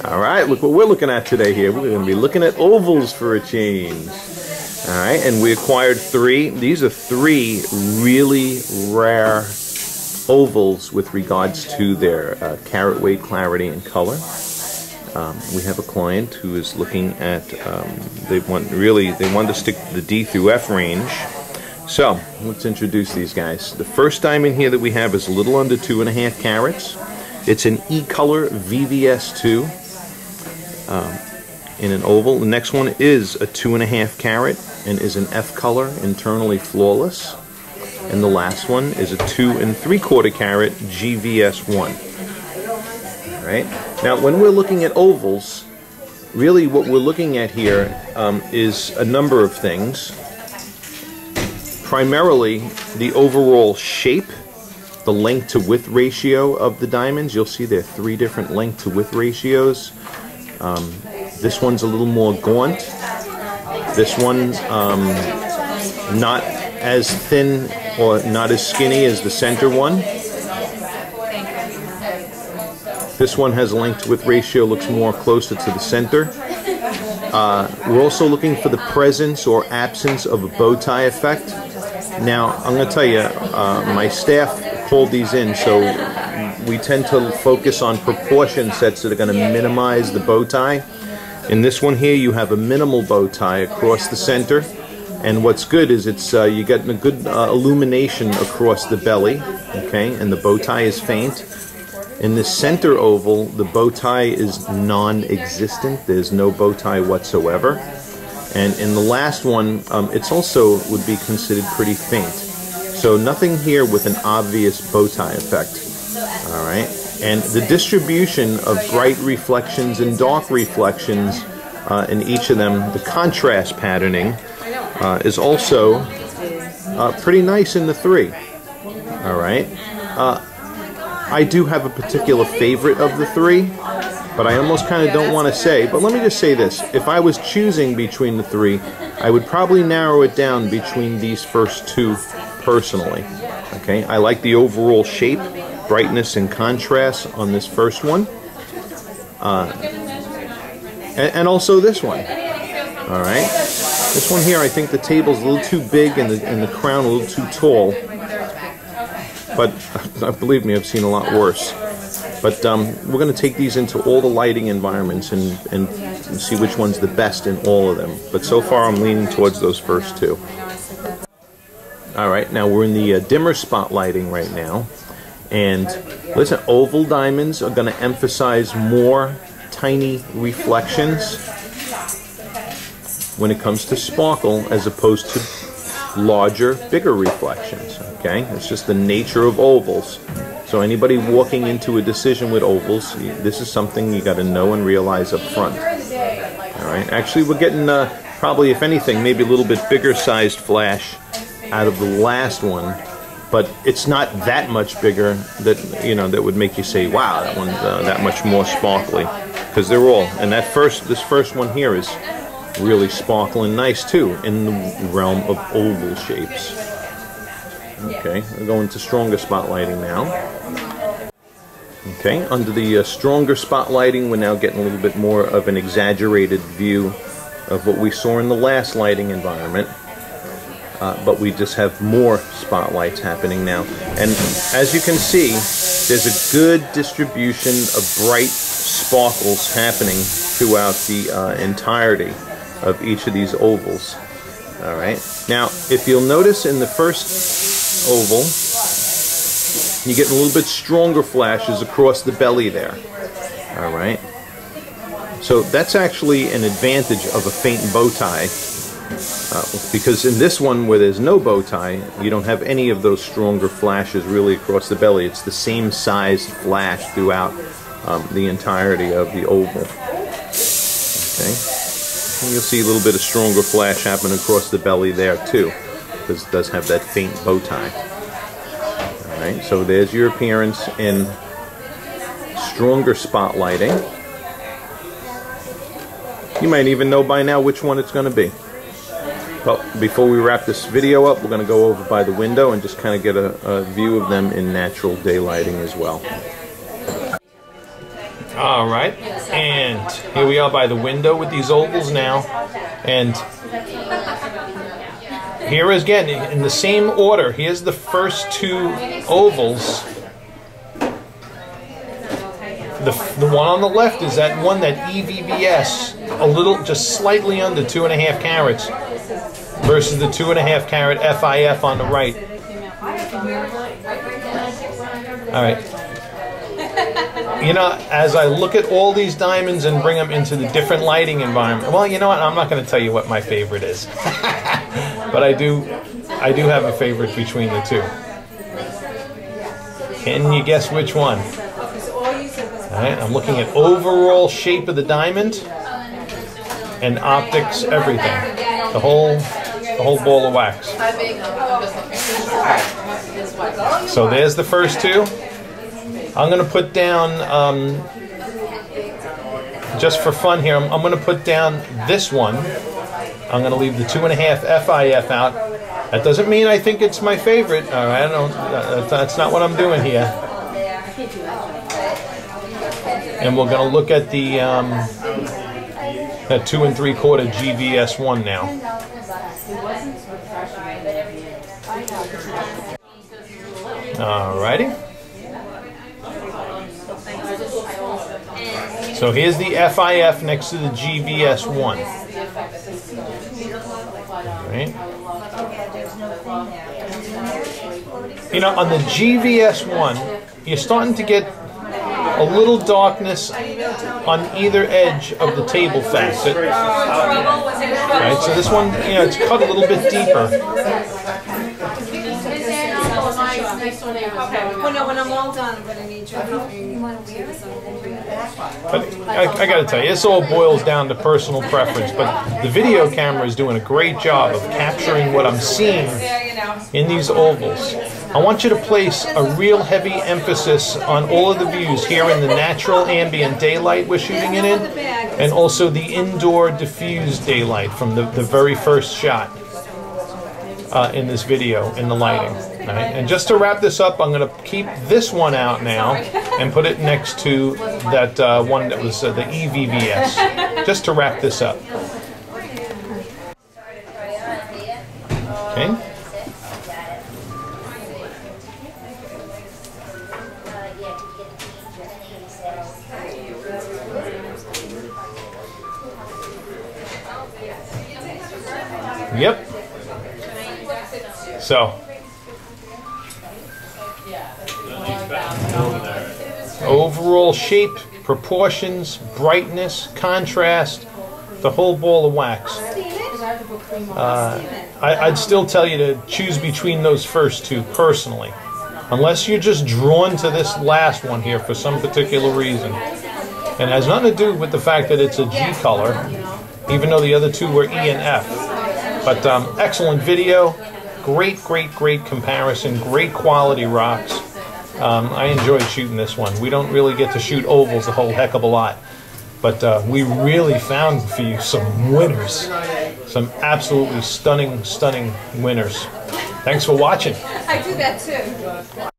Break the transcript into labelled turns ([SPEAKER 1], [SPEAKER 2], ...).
[SPEAKER 1] Alright, look what we're looking at today here. We're going to be looking at ovals for a change. Alright, and we acquired 3. These are 3 really rare ovals with regards to their carat weight, clarity, and color. We have a client who is looking at, they want to stick to the D through F range. So, let's introduce these guys. The first diamond here that we have is a little under 2.5 carats. It's an E-color VVS2 in an oval. The next one is a 2.5 carat and is an F color, internally flawless. And the last one is a 2 3/4 carat VS1. Alright. Now, when we're looking at ovals, really what we're looking at here is a number of things. Primarily, the overall shape, the length to width ratio of the diamonds. You'll see there are 3 different length to width ratios. This one's a little more gaunt. This one not as thin or not as skinny as the center one. This one has a length to width ratio, looks more closer to the center. We're also looking for the presence or absence of a bow tie effect. Now, I'm going to tell you, my staff pulled these in, so we tend to focus on proportion sets that are going to minimize the bow tie. In this one here, you have a minimal bow tie across the center, and what's good is it's you get a good illumination across the belly, okay, and the bow tie is faint. In this center oval, the bow tie is non-existent. There's no bow tie whatsoever. And in the last one, it's also would be considered pretty faint. So nothing here with an obvious bow tie effect. All right. And the distribution of bright reflections and dark reflections in each of them, the contrast patterning is also pretty nice in the 3. All right. I do have a particular favorite of the 3, but I almost kind of don't want to say. But let me just say this. If I was choosing between the 3, I would probably narrow it down between these first 2 personally. Okay, I like the overall shape, brightness, and contrast on this first one. And also this one. All right. This one here, I think the table's a little too big and the crown a little too tall. But believe me, I've seen a lot worse. But we're going to take these into all the lighting environments and see which one's the best in all of them. But so far, I'm leaning towards those first 2. Alright, now we're in the dimmer spotlighting right now. And listen, oval diamonds are going to emphasize more tiny reflections when it comes to sparkle as opposed to larger, bigger reflections. Okay, it's just the nature of ovals. So anybody walking into a decision with ovals, this is something you got to know and realize up front. All right, actually we're getting probably, if anything, maybe a little bit bigger sized flash out of the last one, but it's not that much bigger that that would make you say, wow, that one's that much more sparkly, because they're all. And this first one here is really sparkling nice too in the realm of oval shapes. Okay, we're going to stronger spotlighting now. Okay, under the stronger spotlighting, we're now getting a little bit more of an exaggerated view of what we saw in the last lighting environment. But we just have more spotlights happening now. And as you can see, there's a good distribution of bright sparkles happening throughout the entirety of each of these ovals. All right. Now, if you'll notice in the first oval, you get a little bit stronger flashes across the belly there. All right. So that's actually an advantage of a faint bow tie, because in this one where there's no bow tie, you don't have any of those stronger flashes really across the belly. It's the same sized flash throughout the entirety of the oval. Okay. And you'll see a little bit of stronger flash happen across the belly there too, because it does have that faint bow tie. Alright, so there's your appearance in stronger spotlighting. You might even know by now which one it's going to be. But before we wrap this video up, we're going to go over by the window and just kind of get a view of them in natural daylighting as well. All right, and here we are by the window with these ovals now, and here is again in the same order. Here's the first two ovals. The one on the left is that one that EVVS, a little, just slightly under 2.5 carats, versus the 2.5 carat FIF on the right. All right. You know, as I look at all these diamonds and bring them into the different lighting environment, well, you know what? I'm not going to tell you what my favorite is, but I do have a favorite between the two. Can you guess which one? All right, I'm looking at overall shape of the diamond and optics, everything, the whole ball of wax. So there's the first two. I'm going to put down, just for fun here, I'm going to put down this one. I'm going to leave the 2.5 FIF out. That doesn't mean I think it's my favorite. All right, that's not what I'm doing here. And we're going to look at the that 2 3/4 VVS1 now. Alrighty. So here's the FIF next to the VVS1. Right. You know, on the VVS1, you're starting to get a little darkness on either edge of the table facet. Right, so this one, you know, it's cut a little bit deeper.
[SPEAKER 2] Well, no, when I'm all done, I'm going to need you to help me.
[SPEAKER 1] But I got to tell you, this all boils down to personal preference, but the video camera is doing a great job of capturing what I'm seeing in these ovals. I want you to place a real heavy emphasis on all of the views here in the natural ambient daylight we're shooting it in, and also the indoor diffused daylight from the very first shot in this video in the lighting. Right? And just to wrap this up, I'm going to keep this one out now and put it next to that one that was the EVVS, just to wrap this up. Okay. Yep. So, overall shape, proportions, brightness, contrast, the whole ball of wax. I'd still tell you to choose between those first two personally, unless you're just drawn to this last one here for some particular reason. And it has nothing to do with the fact that it's a G color, even though the other two were E and F. But excellent video, great comparison, great quality rocks. I enjoyed shooting this one. We don't really get to shoot ovals a whole heck of a lot, but we really found for you some winners, some absolutely stunning winners. Thanks for watching.
[SPEAKER 2] I do that too.